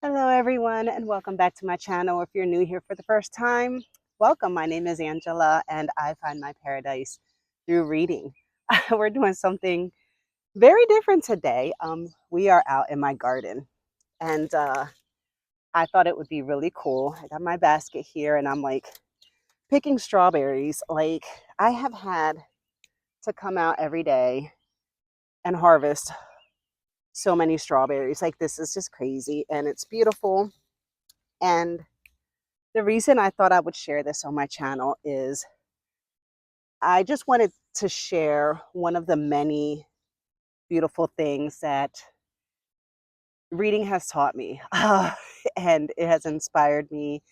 Hello, everyone, and welcome back to my channel. If you're new here for the first time, welcome. My name is Angela, and I find my paradise through reading. We're doing something very different today. We are out in my garden, and I thought it would be really cool. I got my basket here, and I'm like picking strawberries. Like, I have had to come out every day and harvest so many strawberries. Like, this is just crazy, and it's beautiful. And the reason I thought I would share this on my channel is I just wanted to share one of the many beautiful things that reading has taught me. And it has inspired me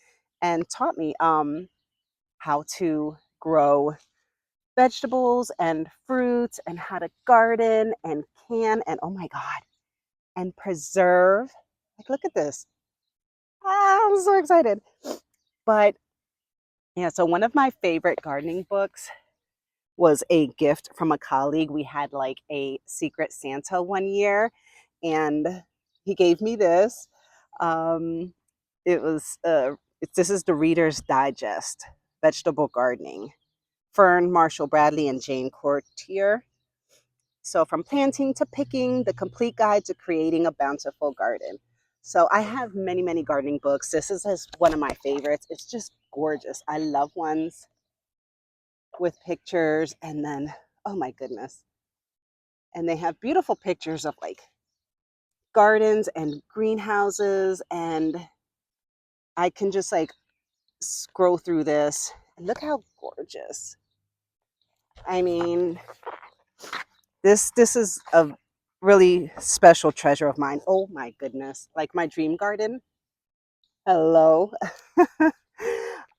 and taught me how to grow vegetables and fruits and how to garden and can and oh my God, and preserve. Like, look at this. I'm so excited. But yeah, so one of my favorite gardening books was a gift from a colleague. We had like a secret Santa one year, and he gave me this. Um, it was this is the Reader's Digest, Vegetable Gardening, Fern Marshall Bradley and Jane Courtier. So from planting to picking, the complete guide to creating a bountiful garden. So I have many, many gardening books. This is one of my favorites. It's just gorgeous. I love ones with pictures, and then oh my goodness, and they have beautiful pictures of like gardens and greenhouses, and I can just like scroll through this and look how gorgeous. I mean, this is a really special treasure of mine. Oh my goodness, like my dream garden. Hello.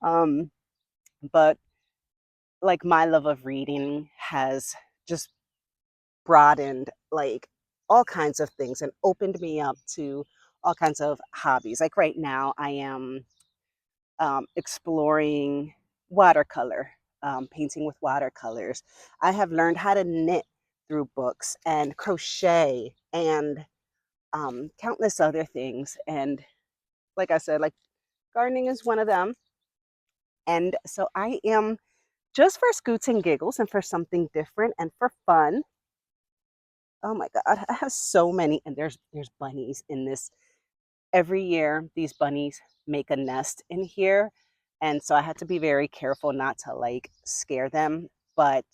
um but like my love of reading has just broadened like all kinds of things and opened me up to all kinds of hobbies. Like right now, I am exploring watercolor, painting with watercolors. I have learned how to knit through books and crochet and countless other things. And like I said, like gardening is one of them. And so I am just for scoots and giggles and for something different and for fun. Oh my God, I have so many, and there's bunnies in this. Every year, these bunnies make a nest in here, and so I had to be very careful not to like scare them. But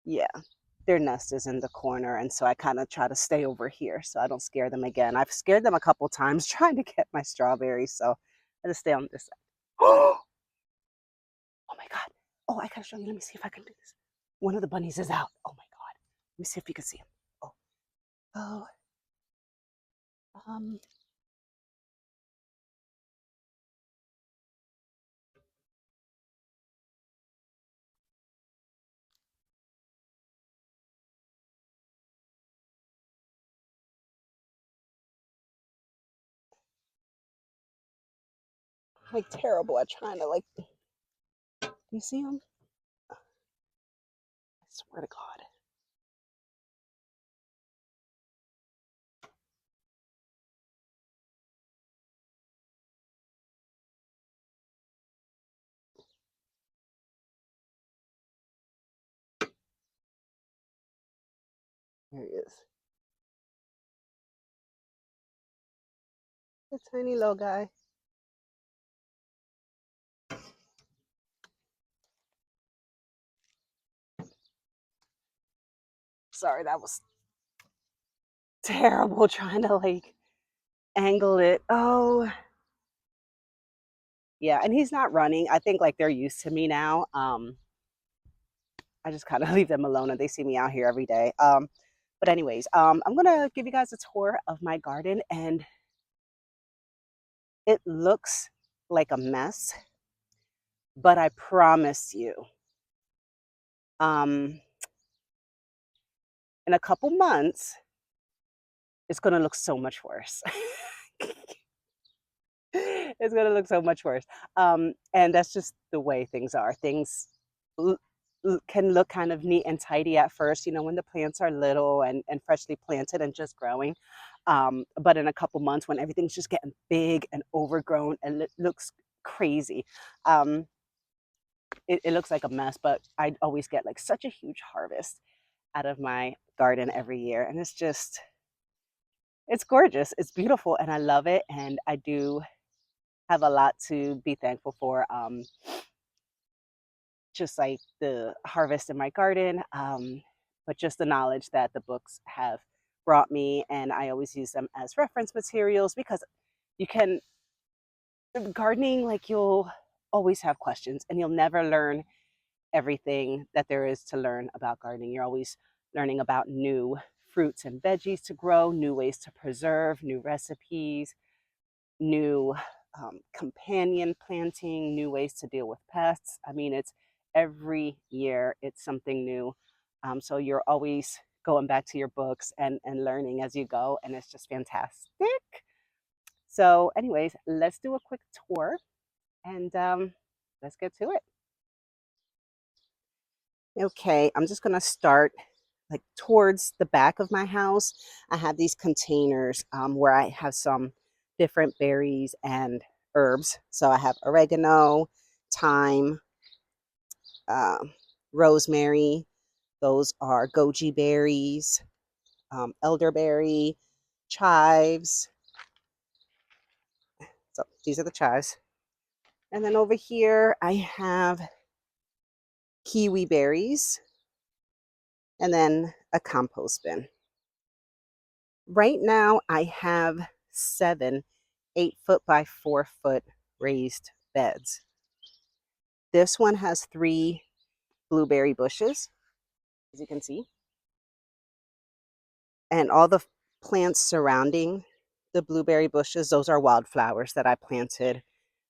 yeah, their nest is in the corner, and so I kind of try to stay over here so I don't scare them again. I've scared them a couple times trying to get my strawberries, so I just stay on this side. Oh my God! Oh, I gotta show you. Let me see if I can do this. One of the bunnies is out. Oh my God! Let me see if you can see him. Oh, oh, um, like terrible at trying to like. You see him? I swear to God. There he is. The tiny little guy. Sorry, that was terrible trying to like angle it. Oh, yeah, and he's not running. I think like they're used to me now. I just kind of leave them alone and they see me out here every day. But anyways, I'm gonna give you guys a tour of my garden, and it looks like a mess, but I promise you, um, in a couple months, it's gonna look so much worse. It's gonna look so much worse. And that's just the way things are. Things can look kind of neat and tidy at first, you know, when the plants are little and freshly planted and just growing. But in a couple months when everything's just getting big and overgrown and looks crazy, um, it looks like a mess, but I always get like such a huge harvest out of my garden every year. And it's gorgeous. It's beautiful and I love it. And I do have a lot to be thankful for. Just like the harvest in my garden, but just the knowledge that the books have brought me. And I always use them as reference materials because you can, gardening, like you'll always have questions and you'll never learn everything that there is to learn about gardening. You're always learning about new fruits and veggies to grow, new ways to preserve, new recipes, new companion planting, new ways to deal with pests. I mean, it's every year it's something new. So you're always going back to your books and learning as you go, and it's just fantastic. So, anyways, let's do a quick tour and let's get to it. Okay, I'm just gonna start like towards the back of my house. I have these containers where I have some different berries and herbs. So I have oregano, thyme, uh, rosemary. Those are goji berries, elderberry, chives. So these are the chives. And then over here I have kiwi berries and then a compost bin. Right now I have 7 8-foot by 4-foot raised beds. This one has 3 blueberry bushes, as you can see, and all the plants surrounding the blueberry bushes, those are wildflowers that I planted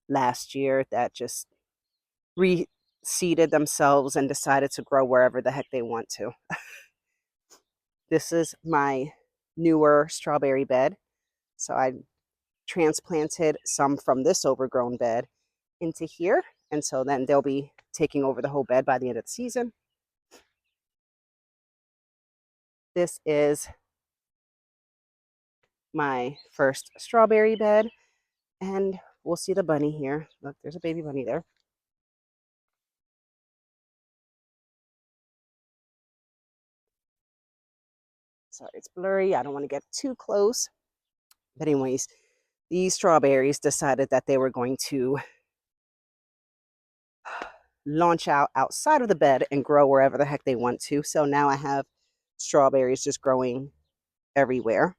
last year that just reseeded themselves and decided to grow wherever the heck they want to. This is my newer strawberry bed. So I transplanted some from this overgrown bed into here. And so then they'll be taking over the whole bed by the end of the season. This is my first strawberry bed. And we'll see the bunny here. Look, there's a baby bunny there. Sorry, it's blurry. I don't want to get too close. But anyways, these strawberries decided that they were going to launch out outside of the bed and grow wherever the heck they want to. So now I have strawberries just growing everywhere.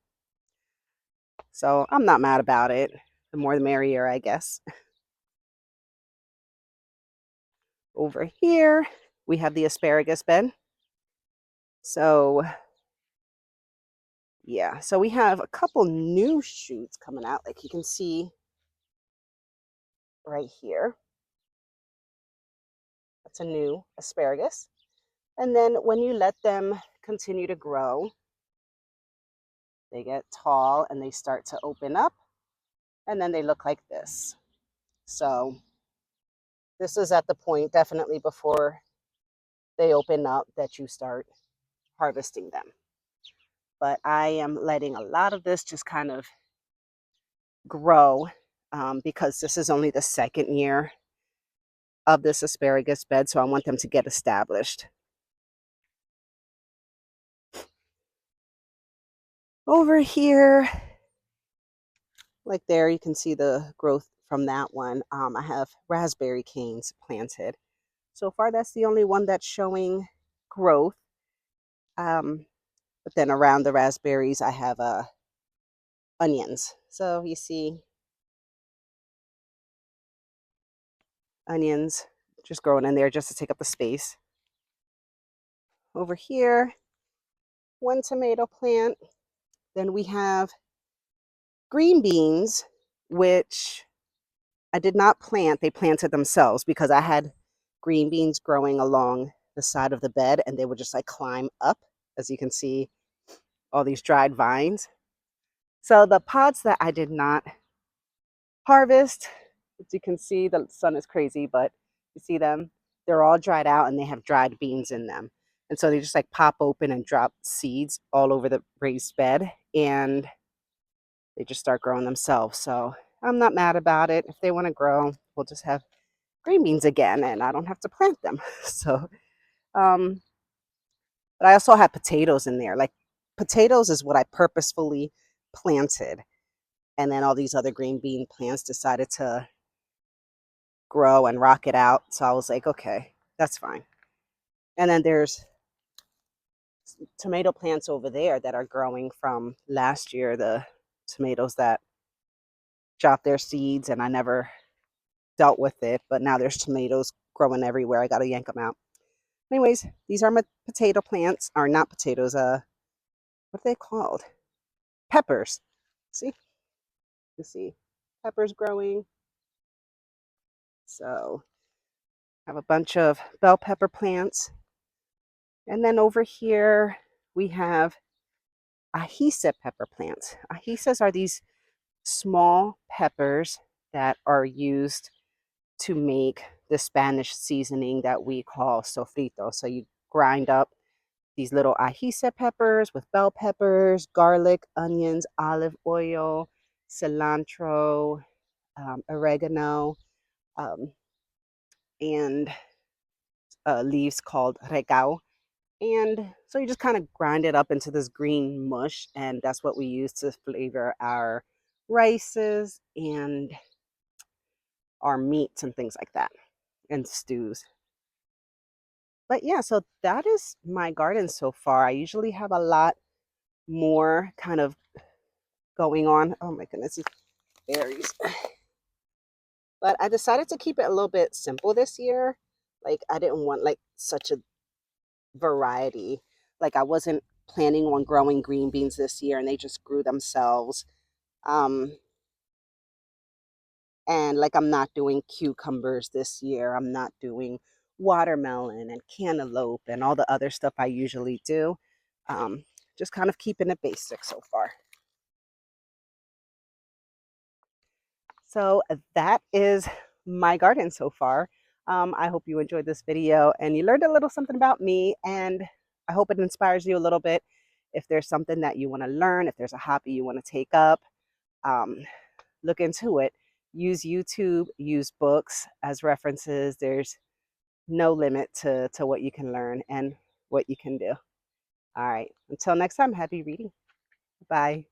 So I'm not mad about it. The more the merrier, I guess. Over here, we have the asparagus bed. So yeah, so we have a couple new shoots coming out, like you can see right here. That's a new asparagus. And then when you let them continue to grow, they get tall and they start to open up and then they look like this. So this is at the point definitely before they open up that you start harvesting them. But I am letting a lot of this just kind of grow because this is only the second year of this asparagus bed. So I want them to get established. Over here, like there, you can see the growth from that one. I have raspberry canes planted. So far, that's the only one that's showing growth. But then around the raspberries, I have onions. So you see onions just growing in there just to take up the space. Over here, one tomato plant. Then we have green beans, which I did not plant. They planted themselves because I had green beans growing along the side of the bed and they would just like climb up, as you can see, all these dried vines. So the pods that I did not harvest, as you can see, the sun is crazy, but you see them, they're all dried out and they have dried beans in them. And so they just like pop open and drop seeds all over the raised bed. And they just start growing themselves. So I'm not mad about it. If they want to grow, we'll just have green beans again and I don't have to plant them. So, um, but I also have potatoes in there. Like potatoes is what I purposefully planted. And then all these other green bean plants decided to grow and rock it out. So I was like, okay, that's fine. And then there's tomato plants over there that are growing from last year, the tomatoes that dropped their seeds and I never dealt with it, but now there's tomatoes growing everywhere. I got to yank them out. Anyways, these are my potato plants, or not potatoes, what are they called? Peppers. See? You see peppers growing. So I have a bunch of bell pepper plants. And then over here we have ajíce pepper plants. Ajíces are these small peppers that are used to make the Spanish seasoning that we call sofrito. So you grind up these little ajíce peppers with bell peppers, garlic, onions, olive oil, cilantro, oregano, um, and leaves called regao. And so you just kind of grind it up into this green mush, and that's what we use to flavor our rices and our meats and things like that, and stews. But yeah, so that is my garden so far. I usually have a lot more kind of going on. Oh my goodness, these berries. But I decided to keep it a little bit simple this year. Like I didn't want like such a variety. Like I wasn't planning on growing green beans this year and they just grew themselves. Um and like I'm not doing cucumbers this year. I'm not doing watermelon and cantaloupe and all the other stuff I usually do. Um just kind of keeping it basic so far. So that is my garden so far. I hope you enjoyed this video and you learned a little something about me, and I hope it inspires you a little bit. If there's something that you want to learn, if there's a hobby you want to take up, um, look into it. Use YouTube, use books as references. There's no limit to what you can learn and what you can do. All right. Until next time, happy reading. Bye.